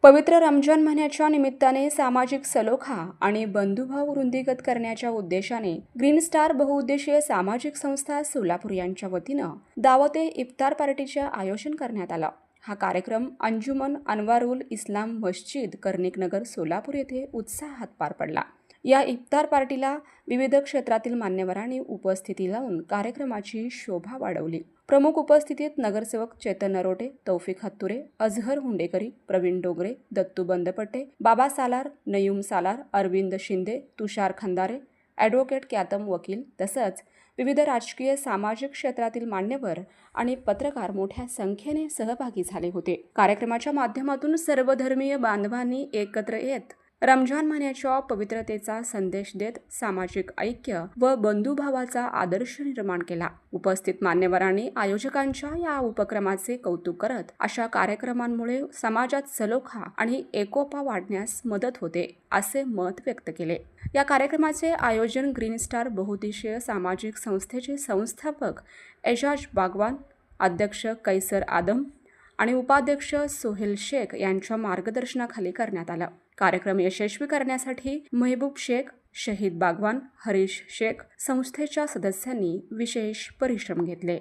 पवित्र रमजान महिन्याच्या निमित्ताने सामाजिक सलोखा आणि बंधुभाव वृद्धिंगत करण्याच्या उद्देशाने ग्रीन स्टार बहुउद्देशीय सामाजिक संस्था सोलापूर यांच्या वतीनं दावते इफ्तार पार्टीचे आयोजन करण्यात आलं। हा कार्यक्रम अंजुमन अनवारुल इस्लाम मस्जिद कर्णिकनगर सोलापूर येथे उत्साहात पार पडला। या इफ्तार पार्टीला विविध क्षेत्रातील मान्यवरांनी उपस्थिती लावून कार्यक्रमाची शोभा वाढवली। प्रमुख उपस्थितीत नगरसेवक चेतन नरोटे, तौफिक हत्तुरे, अजहर हुंडेकरी, प्रवीण डोंगरे, दत्तू बंदपट्टे, बाबा सालार, नयूम सालार, अरविंद शिंदे, तुषार खंदारे, ॲडव्होकेट क्यातम वकील तसंच विविध राजकीय सामाजिक क्षेत्रातील मान्यवर आणि पत्रकार मोठ्या संख्येने सहभागी झाले होते। कार्यक्रमाच्या माध्यमातून सर्वधर्मीय बांधवांनी एकत्र येत रमजान महिन्याच्या पवित्रतेचा संदेश देत सामाजिक ऐक्य व बंधुभावाचा आदर्श निर्माण केला। उपस्थित मान्यवरांनी आयोजकांच्या या उपक्रमाचे कौतुक करत अशा कार्यक्रमांमुळे समाजात सलोखा आणि एकोपा वाढण्यास मदत होते असे मत व्यक्त केले। या कार्यक्रमाचे आयोजन ग्रीन स्टार बहुउद्देशीय सामाजिक संस्थेचे संस्थापक एजाज बागवान, अध्यक्ष कैसर आदम आणि उपाध्यक्ष सोहेल शेख यांच्या मार्गदर्शनाखाली करण्यात आला। कार्यक्रम यशस्वी करण्यासाठी महबूब शेख, शहीद बागवान, हरीश शेख संस्थेच्या सदस्यांनी विशेष परिश्रम घेतले।